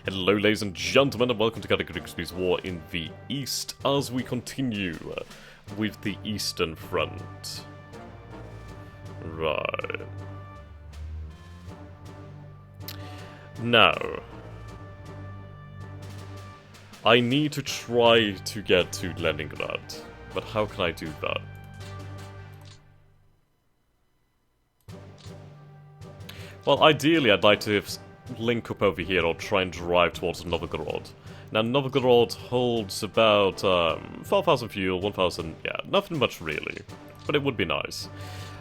Hello ladies and gentlemen and welcome to Grigsby's War in the East as we continue with the Eastern Front. Right. Now, I need to try to get to Leningrad, but how can I do that? Well, ideally I'd like to link up over here or try and drive towards Novgorod. Now, Novgorod holds about 12,000 fuel, 1,000, yeah, nothing much really, but it would be nice.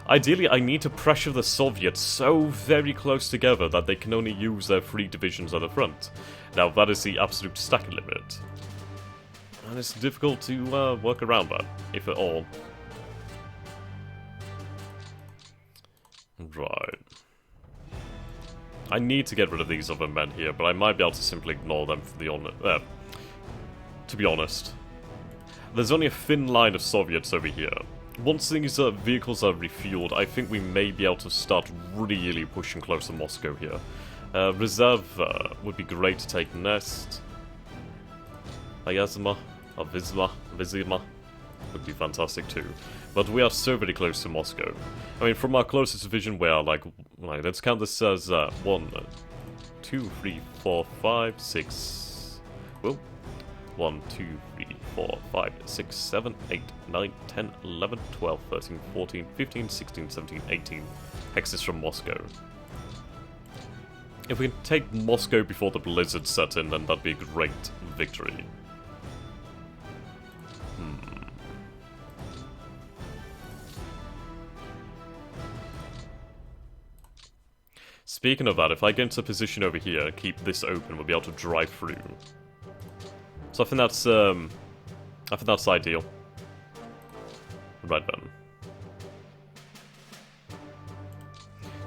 Ideally, I need to pressure the Soviets so very close together that they can only use their 3 divisions at the front. Now, that is the absolute stack limit. And it's difficult to work around that, if at all. Right. I need to get rid of these other men here, but I might be able to simply ignore them for the to be honest. There's only a thin line of Soviets over here. Once these vehicles are refueled, I think we may be able to start really pushing close to Moscow here. Reserve would be great to take next. Ayazma, or Vizima would be fantastic too. But we are so very close to Moscow. I mean, from our closest division, we are like let's count this as 1, 2, 3, 4, 5, 6. Well, 1, 2, 3, 4, 5, 6, 7, 8, 9, 10, 11, 12, 13, 14, 15, 16, 17, 18 hexes from Moscow. If we can take Moscow before the blizzard set in, then that'd be a great victory. Speaking of that, if I get into a position over here, keep this open, we'll be able to drive through. So I think that's ideal. Right then.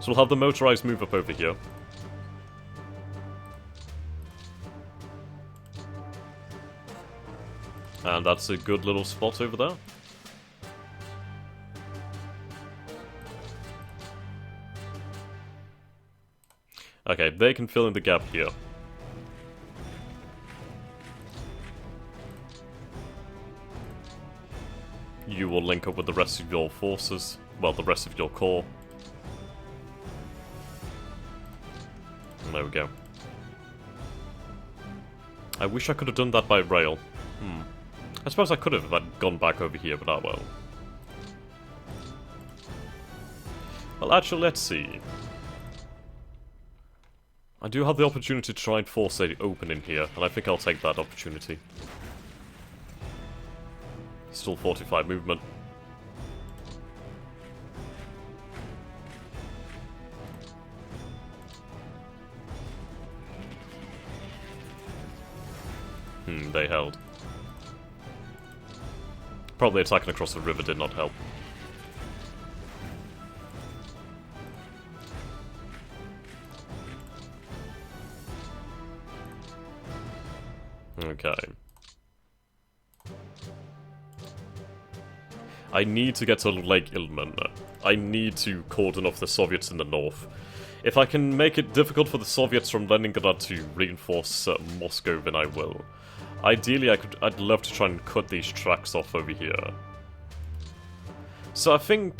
So we'll have the motorized move up over here. And that's a good little spot over there. Okay, they can fill in the gap here. You will link up with the rest of your forces. Well, the rest of your corps. And there we go. I wish I could have done that by rail. I suppose I could have if I'd gone back over here, but well. Well, actually, let's see. I do have the opportunity to try and force an opening here, and I think I'll take that opportunity. Still 45 movement. They held. Probably attacking across the river did not help. Okay. I need to get to Lake Ilmen. I need to cordon off the Soviets in the north. If I can make it difficult for the Soviets from Leningrad to reinforce Moscow, then I will. Ideally, I'd love to try and cut these tracks off over here. So I think,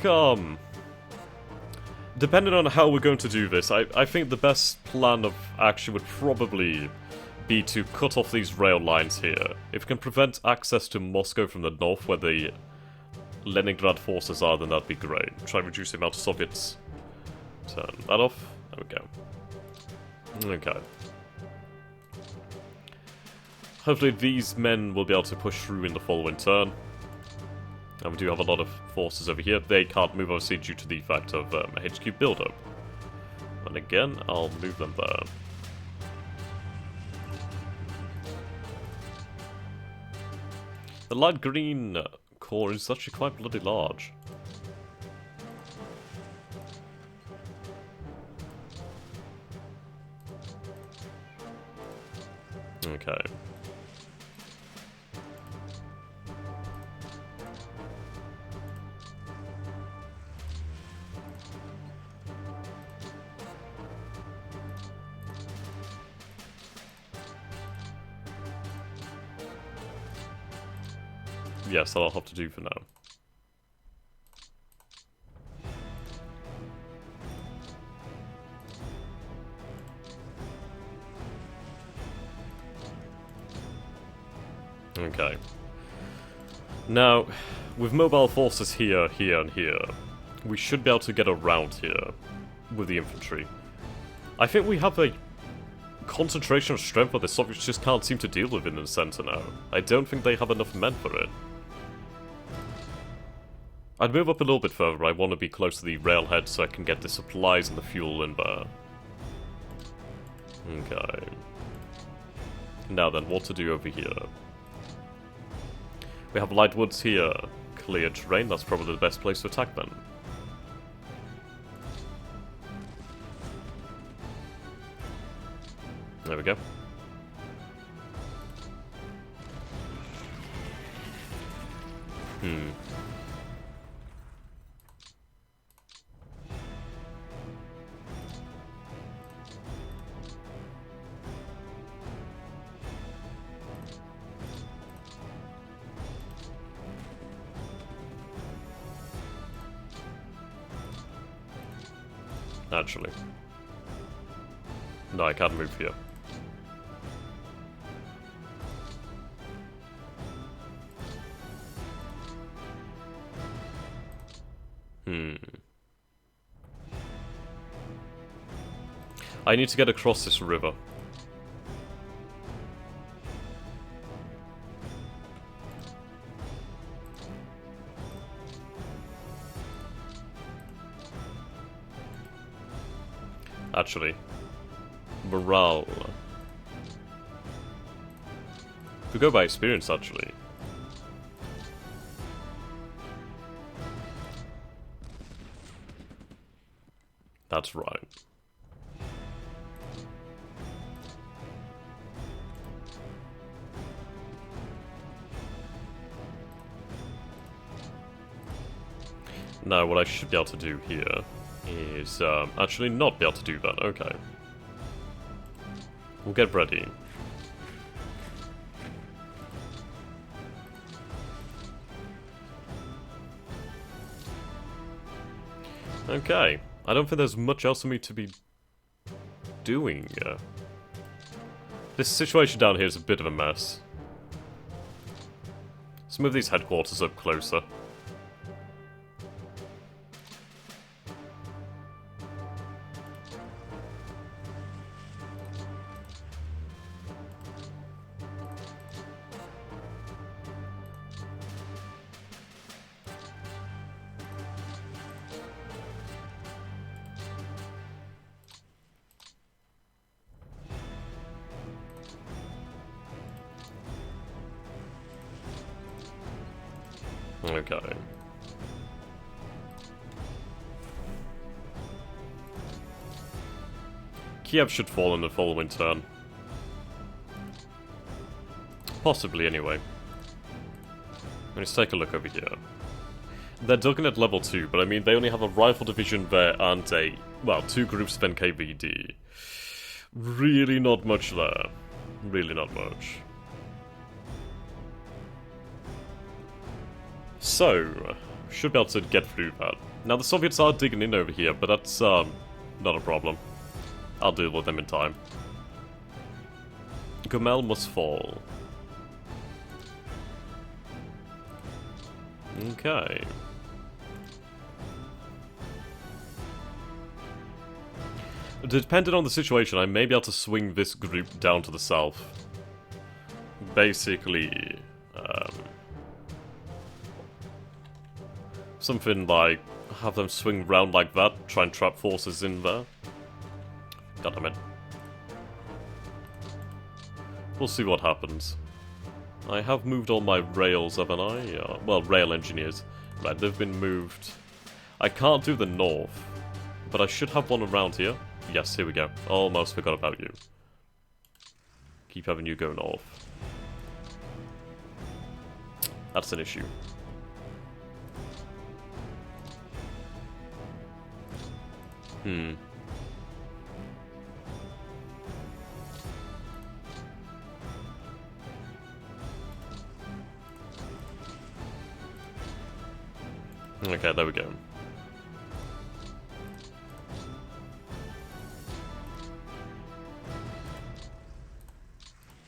depending on how we're going to do this, I think the best plan of action would probably be to cut off these rail lines here. If we can prevent access to Moscow from the north where the Leningrad forces are, then that'd be great. Try and reduce the amount of Soviets. Turn that off. There we go. Okay. Hopefully these men will be able to push through in the following turn. And we do have a lot of forces over here. They can't move obviously due to the fact of HQ build-up. And again, I'll move them there. The light green core is actually quite bloody large. Okay. yes, that'll have to do for now. Okay. Now, with mobile forces here, here, and here, we should be able to get around here with the infantry. I think we have a concentration of strength that the Soviets just can't seem to deal with in the center now. I don't think they have enough men for it. I'd move up a little bit further. I want to be close to the railhead so I can get the supplies and the fuel in there. Okay. Now then, what to do over here? We have light woods here. Clear terrain, that's probably the best place to attack them. There we go. Actually. No, I can't move here. I need to get across this river. Actually, morale. We go by experience, actually. That's right. Now, what I should be able to do here is actually not be able to do that. Okay. We'll get ready. Okay. I don't think there's much else for me to be doing. This situation down here is a bit of a mess. Let's move these headquarters up closer. Okay. Kiev should fall in the following turn. Possibly, anyway. Let's take a look over here. They're dug at level 2, but I mean, they only have a rifle division there and well, 2 groups of NKVD. Really not much there. Really not much. So, should be able to get through that. Now, the Soviets are digging in over here, but that's, not a problem. I'll deal with them in time. Gomel must fall. Okay. Depending on the situation, I may be able to swing this group down to the south. Basically, something like, have them swing round like that, try and trap forces in there. God damn it. We'll see what happens. I have moved all my rails, haven't I? Well, rail engineers. Right, they've been moved. I can't do the north, but I should have one around here. Yes, here we go. Almost forgot about you. Keep having you go north. That's an issue. Okay, there we go.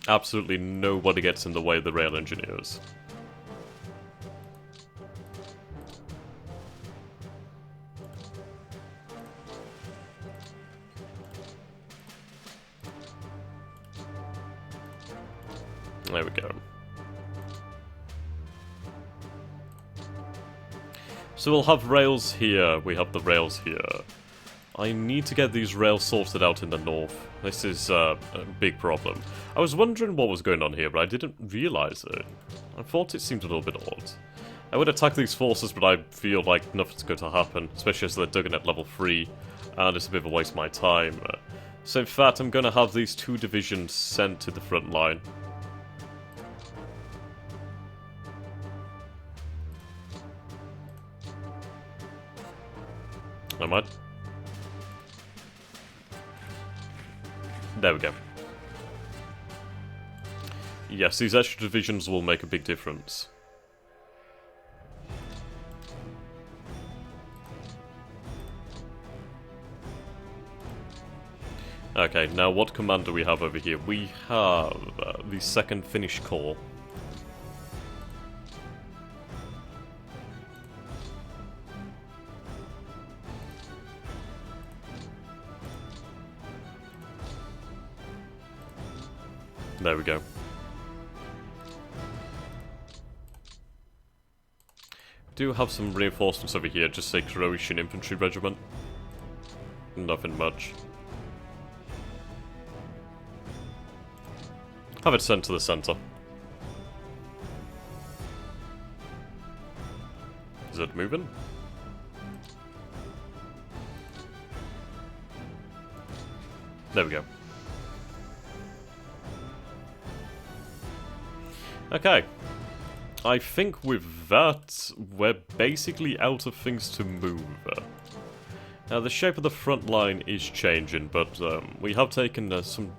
Absolutely nobody gets in the way of the rail engineers. There we go. So we'll have rails here, we have the rails here. I need to get these rails sorted out in the north. This is a big problem. I was wondering what was going on here, but I didn't realise it. I thought it seemed a little bit odd. I would attack these forces, but I feel like nothing's going to happen, especially as they're dug in at level 3, and it's a bit of a waste of my time. So in fact, I'm going to have these 2 divisions sent to the front line. Am I? There we go. Yes, these extra divisions will make a big difference. Okay, now what command do we have over here? We have the 2nd Finnish Corps. There we go. Do have some reinforcements over here, just say Croatian Infantry Regiment. Nothing much. Have it sent to the centre. Is it moving? There we go. Okay. I think with that, we're basically out of things to move. Now, the shape of the front line is changing, but we have taken some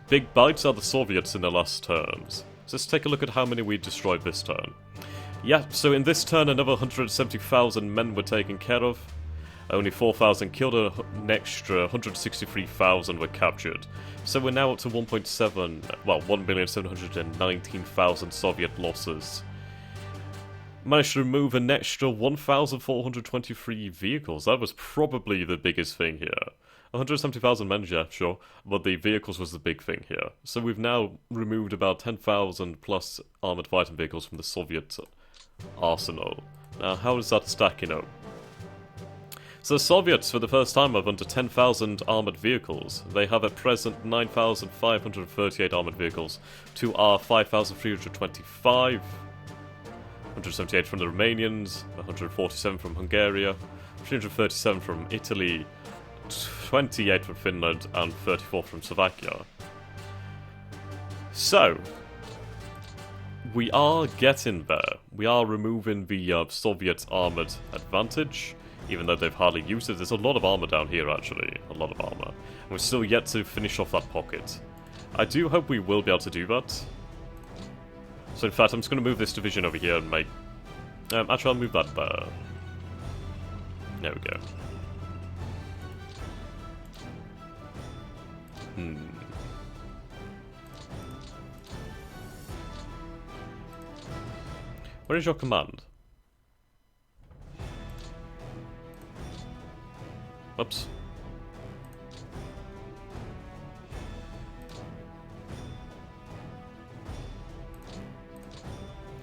big bites out of the Soviets in the last turns. So let's take a look at how many we destroyed this turn. Yeah, so in this turn, another 170,000 men were taken care of. Only 4,000 killed, an extra 163,000 were captured. So we're now up to 1,719,000 Soviet losses. Managed to remove an extra 1,423 vehicles. That was probably the biggest thing here. 170,000 men, yeah, sure, but the vehicles was the big thing here. So we've now removed about 10,000 plus armoured fighting vehicles from the Soviet arsenal. Now, how is that stacking up? So the Soviets, for the first time, have under 10,000 armoured vehicles. They have at present 9,538 armoured vehicles to our 5,325. 178 from the Romanians, 147 from Hungary, 337 from Italy, 28 from Finland, and 34 from Slovakia. So, we are getting there. We are removing the Soviet armoured advantage. Even though they've hardly used it, there's a lot of armor down here, actually. A lot of armor. And we're still yet to finish off that pocket. I do hope we will be able to do that. So in fact, I'm just going to move this division over here and make... actually, I'll move that there. There we go. Where is your command? Oops.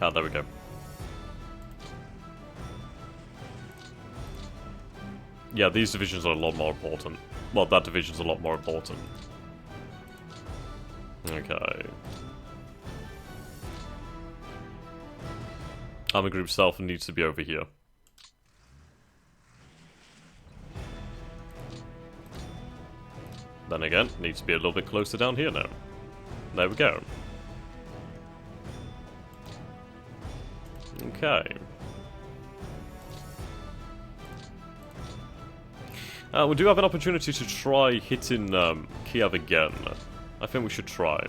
Ah, there we go. Yeah, these divisions are a lot more important. Well, that division's a lot more important. Okay. Army Group South needs to be over here. Then again, needs to be a little bit closer down here now. There we go. Okay. We do have an opportunity to try hitting Kiev again. I think we should try.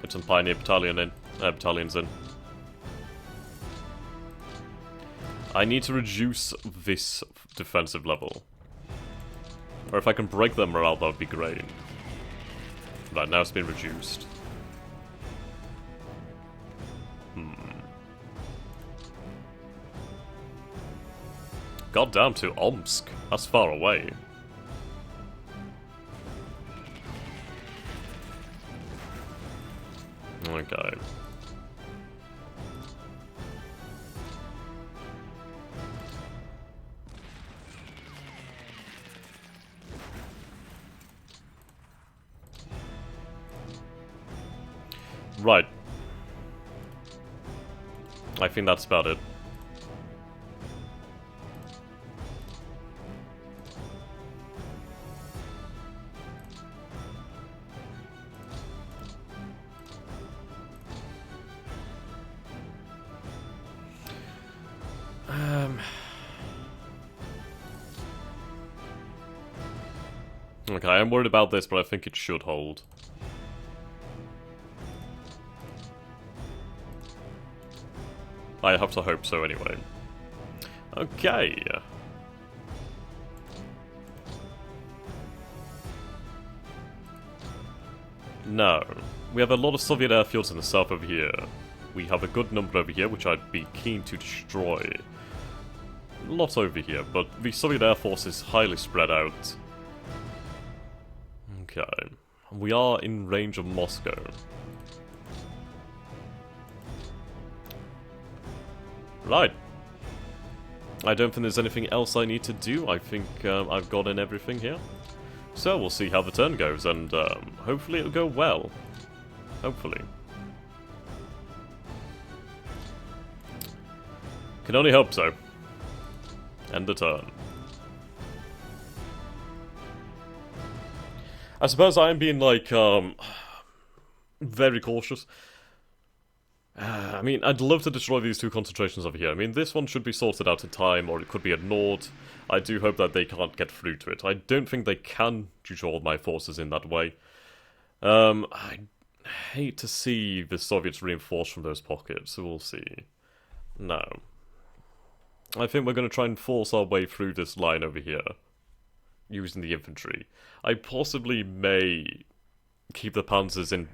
Get some Pioneer battalions in. I need to reduce this defensive level. Or if I can break their morale, that would be great. Right, now it's been reduced. God damn, to Omsk. That's far away. Okay. Right. I think that's about it. Okay, I'm worried about this, but I think it should hold. I have to hope so anyway. Okay. No. We have a lot of Soviet airfields in the south over here. We have a good number over here, which I'd be keen to destroy. Lots over here, but the Soviet Air Force is highly spread out. Okay. We are in range of Moscow. Right. I don't think there's anything else I need to do. I think I've gotten everything here. So we'll see how the turn goes, and hopefully it'll go well. Hopefully. Can only hope so. End the turn. I suppose I am being, like, very cautious. I mean, I'd love to destroy these two concentrations over here. I mean, this one should be sorted out in time, or it could be ignored. I do hope that they can't get through to it. I don't think they can due to all my forces in that way. I hate to see the Soviets reinforce from those pockets, so we'll see. No. I think we're going to try and force our way through this line over here, using the infantry. I possibly may keep the panzers in...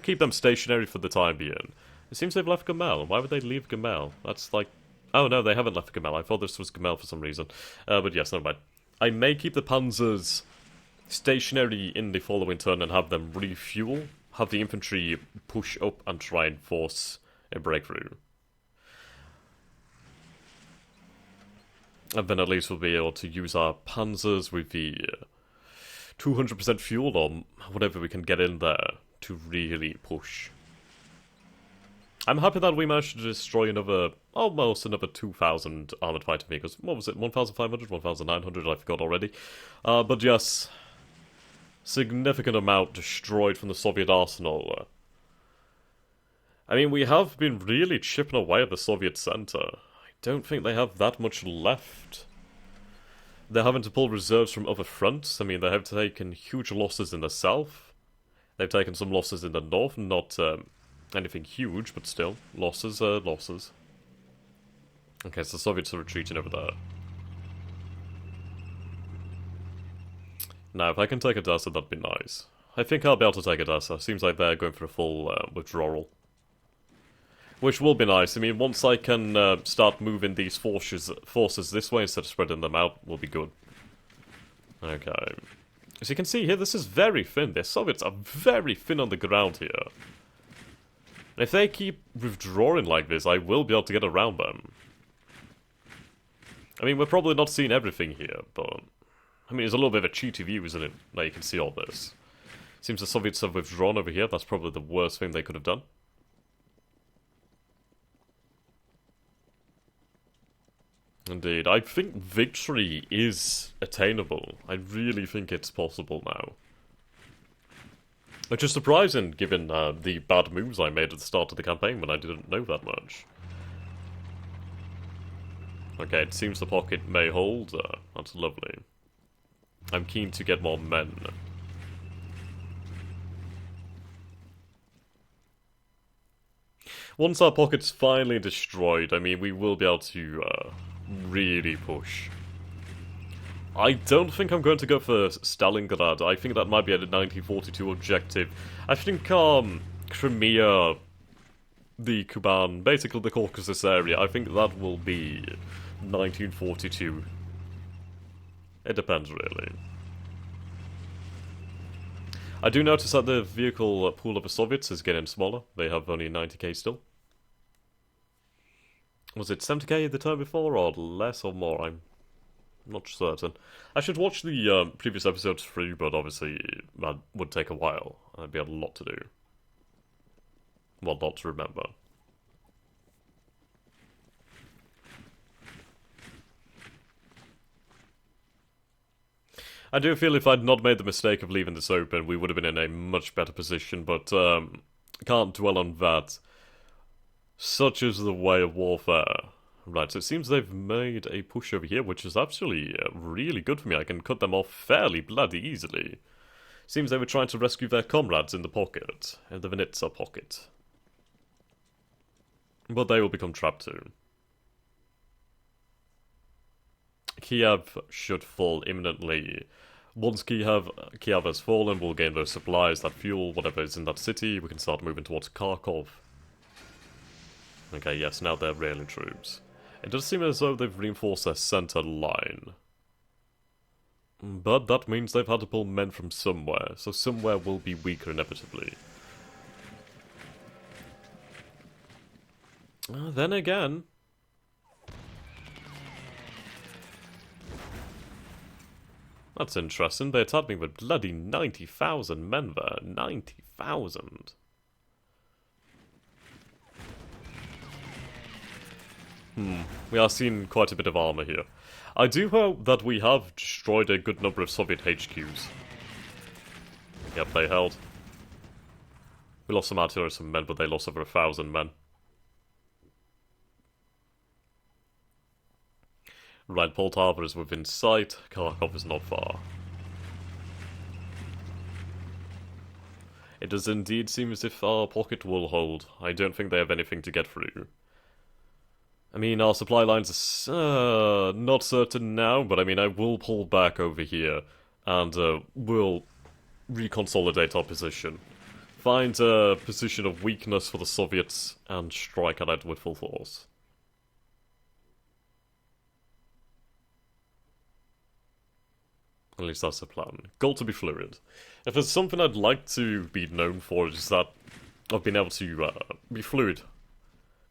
keep them stationary for the time being. It seems they've left Gamel. Why would they leave Gamel? That's like... Oh no, they haven't left Gamel. I thought this was Gamel for some reason. But yes, never mind. I may keep the panzers stationary in the following turn and have them refuel. Have the infantry push up and try and force a breakthrough. And then at least we'll be able to use our panzers with the 200% fuel or whatever we can get in there to really push. I'm happy that we managed to destroy almost another 2,000 armoured fighter vehicles. What was it, 1,500, 1,900, I forgot already. But yes, significant amount destroyed from the Soviet arsenal. I mean, we have been really chipping away at the Soviet centre. Don't think they have that much left. They're having to pull reserves from other fronts. I mean, they have taken huge losses in the south. They've taken some losses in the north, not anything huge, but still, losses are losses. Okay, so the Soviets are retreating over there. Now, if I can take Odessa, that'd be nice. I think I'll be able to take Odessa. Seems like they're going for a full withdrawal. Which will be nice. I mean, once I can start moving these forces this way instead of spreading them out, will be good. Okay. As you can see here, this is very thin. The Soviets are very thin on the ground here. And if they keep withdrawing like this, I will be able to get around them. I mean, we're probably not seeing everything here, but... I mean, it's a little bit of a cheaty view, isn't it? Now you can see all this. Seems the Soviets have withdrawn over here. That's probably the worst thing they could have done. Indeed. I think victory is attainable. I really think it's possible now. Which is surprising, given the bad moves I made at the start of the campaign when I didn't know that much. Okay, it seems the pocket may hold. That's lovely. I'm keen to get more men. Once our pocket's finally destroyed, I mean, we will be able to really push. I don't think I'm going to go for Stalingrad. I think that might be a 1942 objective. I think Crimea, the Kuban, basically the Caucasus area, I think that will be 1942. It depends, really. I do notice that the vehicle pool of the Soviets is getting smaller. They have only 90k still. Was it 70k the time before, or less or more? I'm not certain. I should watch the previous episodes through, but obviously that would take a while. I'd be a lot to do. Well, not to remember. I do feel if I'd not made the mistake of leaving this open, we would have been in a much better position, but can't dwell on that. Such is the way of warfare. Right, so it seems they've made a push over here, which is actually really good for me. I can cut them off fairly bloody easily. Seems they were trying to rescue their comrades in the pocket, in the Vinitsa pocket. But they will become trapped too. Kiev should fall imminently. Once Kiev has fallen, we'll gain those supplies, that fuel, whatever is in that city. We can start moving towards Kharkov. Okay, yes, now they're railing troops. It does seem as though they've reinforced their center line. But that means they've had to pull men from somewhere, so somewhere will be weaker inevitably. Then again... That's interesting. They attacked me with bloody 90,000 men there. 90,000. We are seeing quite a bit of armor here. I do hope that we have destroyed a good number of Soviet HQs. Yep, they held. We lost some artillery, some men, but they lost over 1,000 men. Right, Poltava is within sight. Kharkov is not far. It does indeed seem as if our pocket will hold. I don't think they have anything to get through. I mean, our supply lines are not certain now, but I mean, I will pull back over here and we'll reconsolidate our position. Find a position of weakness for the Soviets and strike at it with full force. At least that's the plan. Goal to be fluid. If there's something I'd like to be known for, it's that I've been able to be fluid.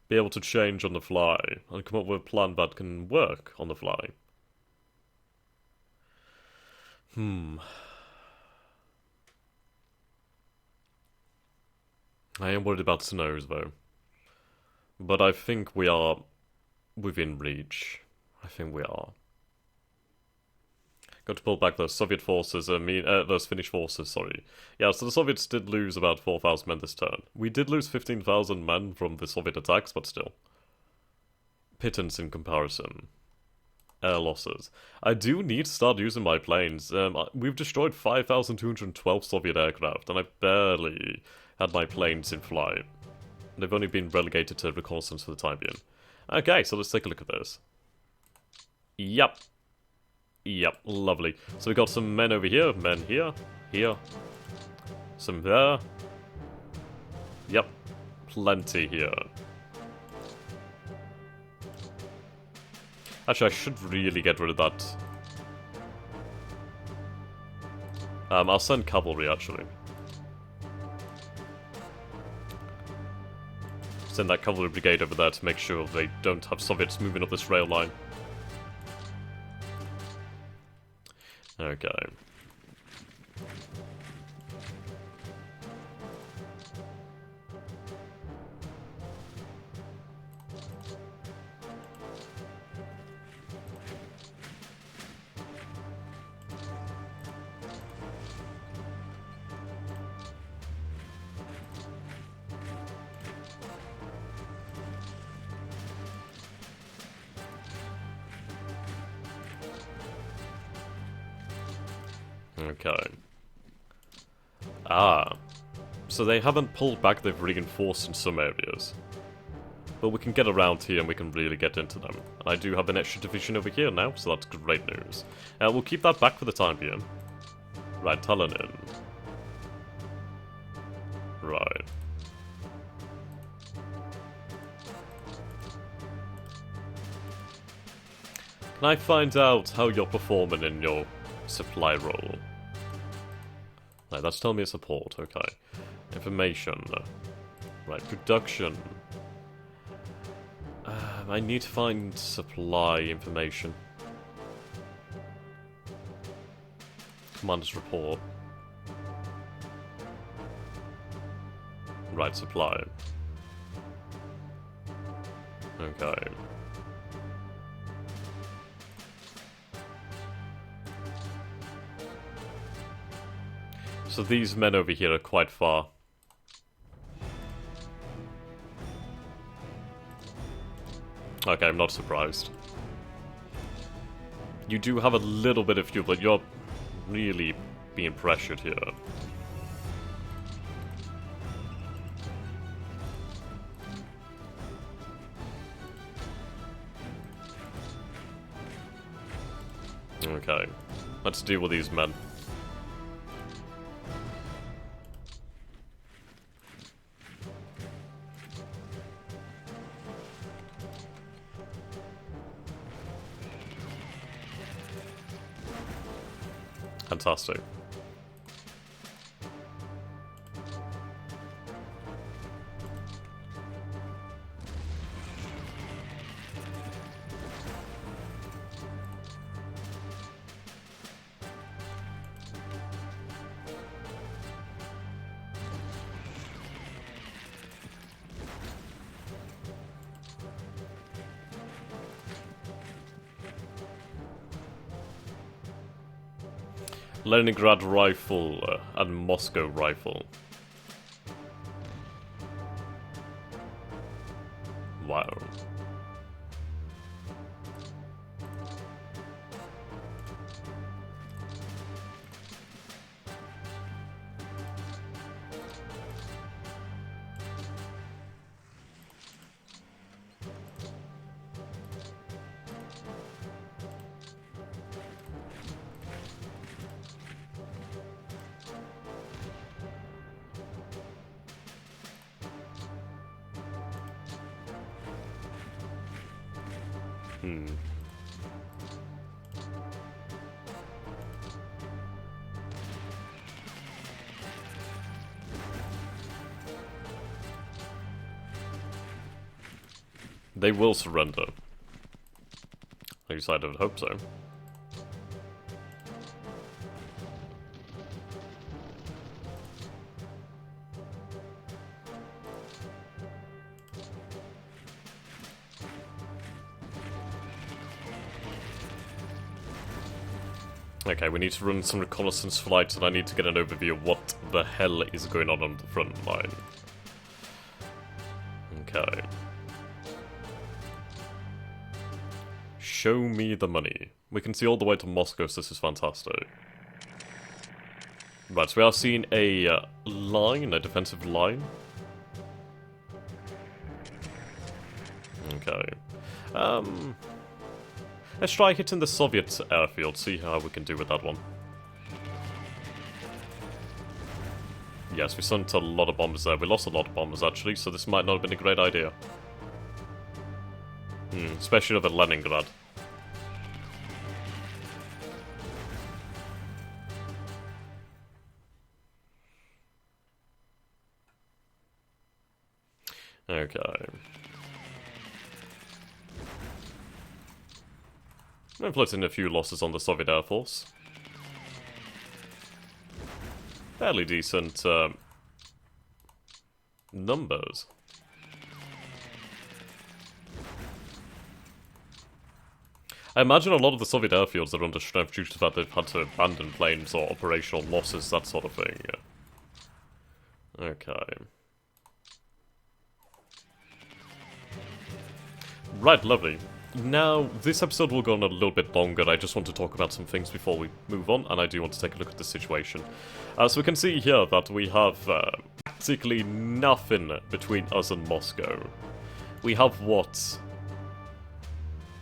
Be able to change on the fly, and come up with a plan that can work on the fly. I am worried about snows, though. But I think we are within reach. I think we are. Got to pull back those Soviet forces, those Finnish forces, sorry. Yeah, so the Soviets did lose about 4,000 men this turn. We did lose 15,000 men from the Soviet attacks, but still. Pittance in comparison. Air losses. I do need to start using my planes. We've destroyed 5,212 Soviet aircraft, and I barely had my planes in flight. They've only been relegated to reconnaissance for the time being. Okay, so let's take a look at this. Yep. Yep, lovely. So we got some men over here, men here, here, some there. Yep, plenty here. Actually, I should really get rid of that. I'll send cavalry, actually. Send that cavalry brigade over there to make sure they don't have Soviets moving up this rail line. Okay. Okay. Ah. So they haven't pulled back, they've reinforced in some areas. But we can get around here and we can really get into them. And I do have an extra division over here now, so that's great news. We'll keep that back for the time being. Right, Talanin. Right. Can I find out how you're performing in your supply role? Right, that's telling me a support, okay. Information. Right, production. I need to find supply information. Commander's report. Right, supply. Okay. So these men over here are quite far. Okay, I'm not surprised. You do have a little bit of fuel, but you're really being pressured here. Okay, let's deal with these men. Fantastic. Leningrad rifle and Moscow rifle. Wow. They will surrender. At least I don't hope so. Okay, we need to run some reconnaissance flights and I need to get an overview of what the hell is going on the front line. Okay. Show me the money. We can see all the way to Moscow, so this is fantastic. Right, so we are seeing a line, a defensive line. Okay. Let's try hitting the Soviet airfield, see how we can do with that one. Yes, we sent a lot of bombers there. We lost a lot of bombers, actually, so this might not have been a great idea. Especially over Leningrad. Okay. Inflicting a few losses on the Soviet Air Force. Fairly decent numbers. I imagine a lot of the Soviet airfields are under strength due to the fact they've had to abandon planes or operational losses, that sort of thing. Okay. Right, lovely. Now, this episode will go on a little bit longer. I just want to talk about some things before we move on, and I do want to take a look at the situation. So we can see here that we have practically nothing between us and Moscow. We have what?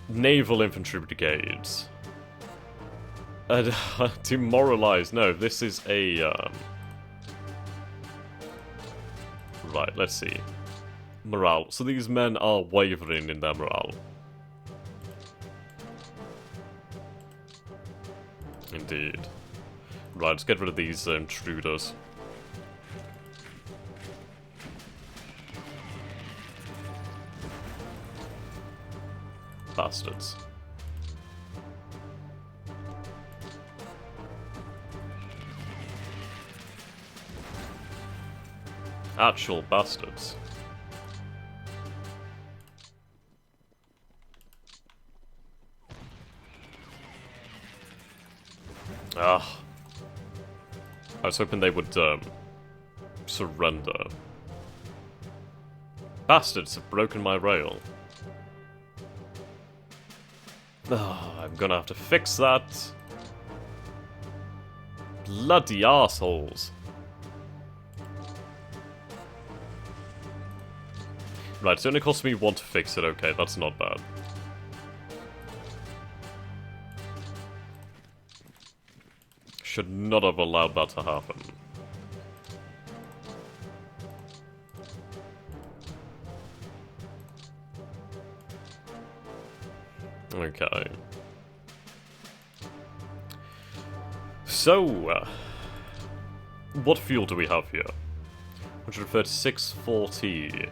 Naval Infantry Brigades. Demoralized. No, this is a... Right, let's see. Morale. So these men are wavering in their morale. Indeed. Right, let's get rid of these intruders. Bastards. Actual bastards. Ah. I was hoping they would, surrender. Bastards have broken my rail. Oh, I'm gonna have to fix that. Bloody assholes. Right, it only cost me 1 to fix it. Okay, that's not bad. Should not have allowed that to happen. Okay. So, what fuel do we have here? 136.40.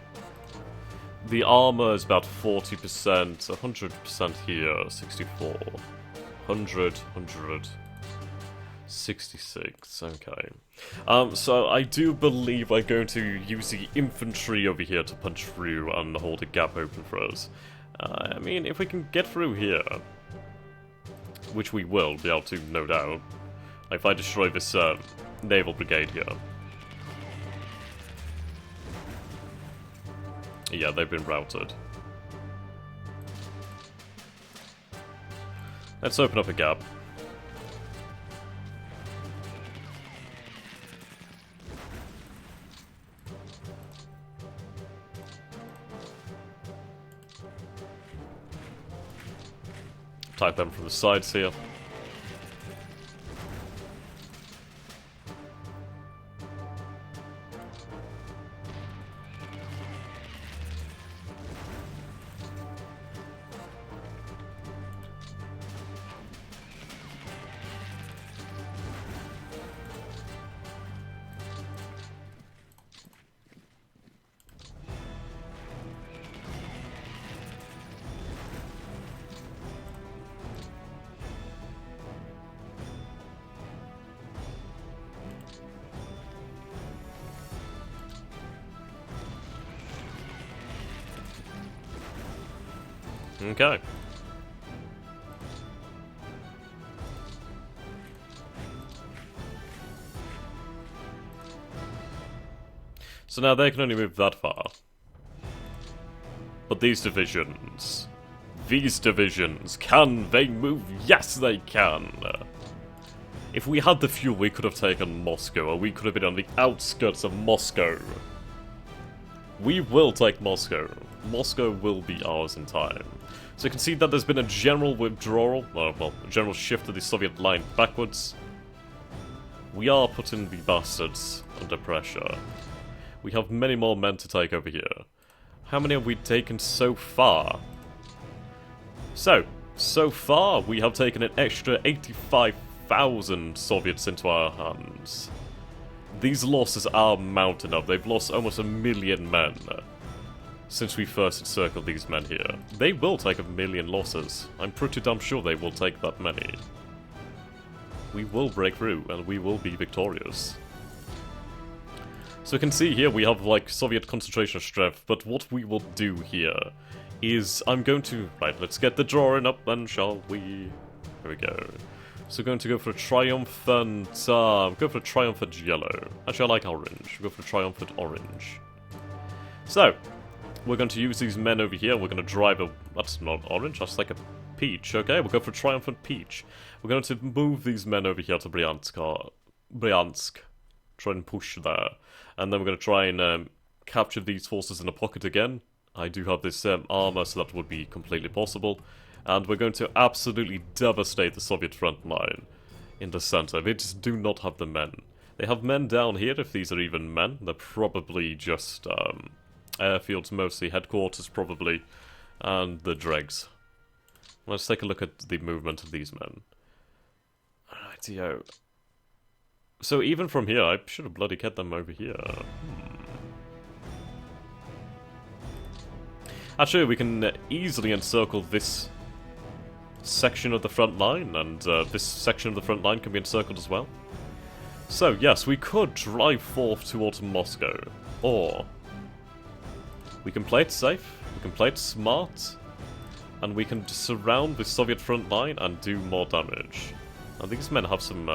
The armor is about 40%, 100% here, 64. 100, 66, okay. So I do believe I'm going to use the infantry over here to punch through and hold a gap open for us. I mean, if we can get through here, which we will be able to, no doubt, if I destroy this naval brigade here. Yeah, they've been routed. Let's open up a gap. Type them from the sides here. Okay. So now they can only move that far. But these divisions, can they move? Yes, they can. If we had the fuel, we could have taken Moscow, or we could have been on the outskirts of Moscow. We will take Moscow. Moscow will be ours in time. So you can see that there's been a general withdrawal, well, a general shift of the Soviet line backwards. We are putting the bastards under pressure. We have many more men to take over here. How many have we taken so far? So far we have taken an extra 85,000 Soviets into our hands. These losses are mounting up. They've lost almost 1 million men since we first encircled these men here. They will take 1 million losses. I'm pretty damn sure they will take that many. We will break through, and we will be victorious. So you can see here we have, like, Soviet concentration of strength, but what we will do here is I'm going to... Right, let's get the drawing up then, shall we? Here we go. So we're going to go for a triumphant... go for a triumphant yellow. Actually, I like orange. We'll go for a triumphant orange. So, we're going to use these men over here. We're going to drive a... That's not orange, that's like a peach. Okay, we'll go for a triumphant peach. We're going to move these men over here to Bryansk. Try and push there. And then we're going to try and capture these forces in a pocket again. I do have this armor, so that would be completely possible. And we're going to absolutely devastate the Soviet front line in the center. They just do not have the men. They have men down here, if these are even men. They're probably just airfields, mostly headquarters, probably, and the dregs. Let's take a look at the movement of these men. Alright, yo. So even from here, I should have bloody kept them over here. Actually, we can easily encircle this section of the front line, and this section of the front line can be encircled as well. So, yes, we could drive forth towards Moscow, or we can play it safe, we can play it smart, and we can surround the Soviet front line and do more damage. Now, these men have some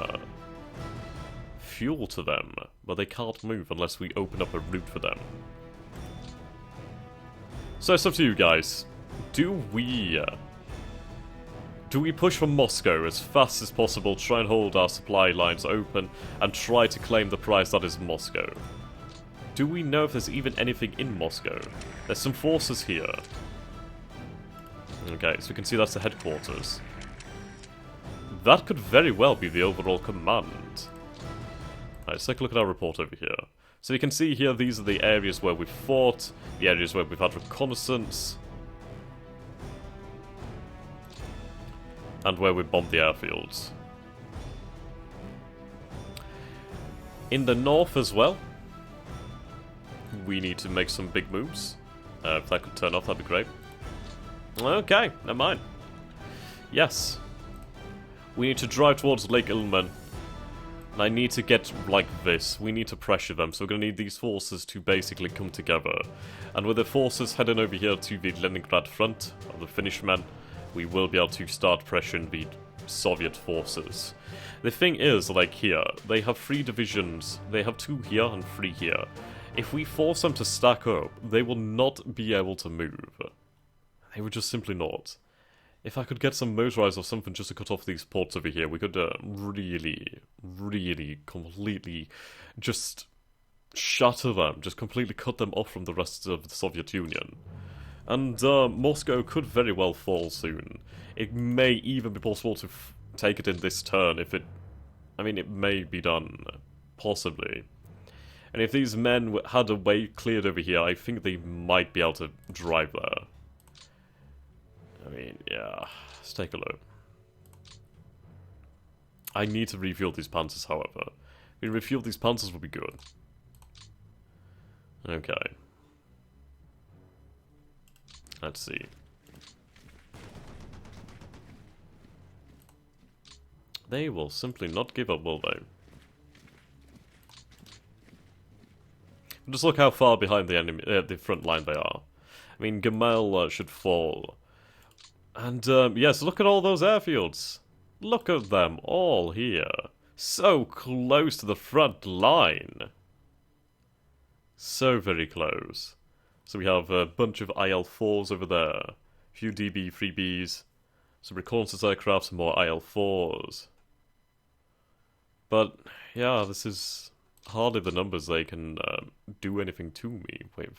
fuel to them, but they can't move unless we open up a route for them. So it's up to you guys. Do we push for Moscow as fast as possible, try and hold our supply lines open, and try to claim the prize that is Moscow? Do we know if there's even anything in Moscow? There's some forces here. Okay, so we can see that's the headquarters. That could very well be the overall command. Alright, let's take a look at our report over here. So you can see here, these are the areas where we've fought, the areas where we've had reconnaissance, and where we bombed the airfields. In the north as well, we need to make some big moves. If that could turn off, that'd be great. Okay, never mind. Yes. We need to drive towards Lake Ilmen. And I need to get like this. We need to pressure them, so we're going to need these forces to basically come together. And with the forces heading over here to the Leningrad front of the Finnish men, we will be able to start pressuring the Soviet forces. The thing is, like here, they have 3 divisions. They have 2 here and 3 here. If we force them to stack up, they will not be able to move. They would just simply not. If I could get some motorized or something just to cut off these ports over here, we could really completely just shatter them, just completely cut them off from the rest of the Soviet Union. And Moscow could very well fall soon. It may even be possible to take it in this turn if it... I mean, it may be done. Possibly. And if these men had a way cleared over here, I think they might be able to drive there. I mean, yeah, let's take a look. I need to refuel these panzers, however. I mean, refuel these panzers would be good. Okay. Let's see. They will simply not give up, will they? Just look how far behind the enemy, the front line they are. I mean, Gamel should fall. And, yes, look at all those airfields. Look at them all here. So close to the front line. So very close. So we have a bunch of IL-4s over there. A few DB-3Bs. Some reconnaissance aircraft, some more IL-4s. But, yeah, this is hardly the numbers they can do anything to me with.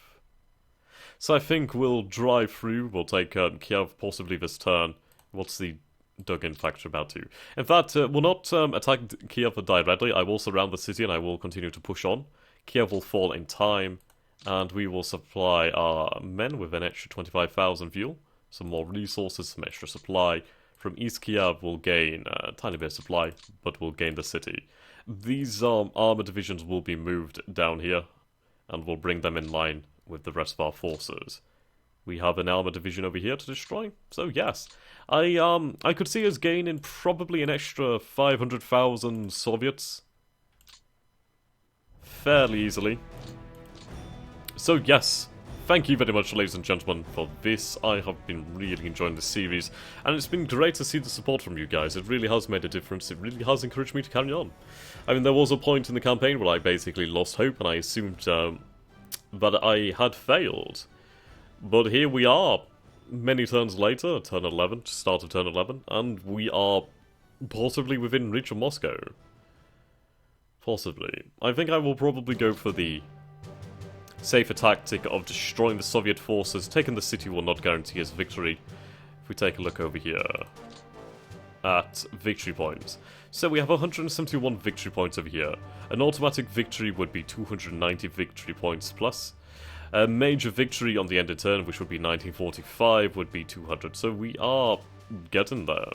So I think we'll drive through, we'll take Kiev possibly this turn. What's the dug-in factor about to? In fact, we'll not attack Kiev directly. I will surround the city and I will continue to push on. Kiev will fall in time, and we will supply our men with an extra 25,000 fuel, some more resources, some extra supply. From East Kiev we'll gain a tiny bit of supply, but we'll gain the city. These armor divisions will be moved down here, and we'll bring them in line with the rest of our forces. We have an armor division over here to destroy, so yes. I could see us gaining probably an extra 500,000 Soviets. Fairly easily. So yes, thank you very much, ladies and gentlemen, for this. I have been really enjoying this series, and it's been great to see the support from you guys. It really has made a difference. It really has encouraged me to carry on. I mean, there was a point in the campaign where I basically lost hope, and I assumed that I had failed. But here we are, many turns later, turn 11, start of turn 11, and we are possibly within reach of Moscow. Possibly. I think I will probably go for the safer tactic of destroying the Soviet forces, taking the city will not guarantee us victory. If we take a look over here at victory points. So we have 171 victory points over here. An automatic victory would be 290 victory points plus. A major victory on the end of turn, which would be 1945, would be 200. So we are getting there.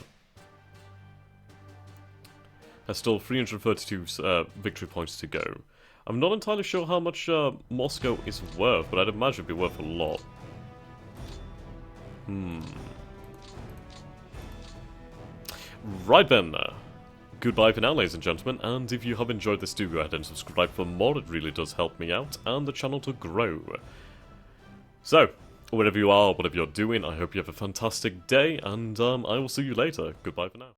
There's still 332 victory points to go. I'm not entirely sure how much Moscow is worth, but I'd imagine it'd be worth a lot. Right then. Goodbye for now, ladies and gentlemen, and if you have enjoyed this, do go ahead and subscribe for more. It really does help me out and the channel to grow. So, wherever you are, whatever you're doing, I hope you have a fantastic day, and I will see you later. Goodbye for now.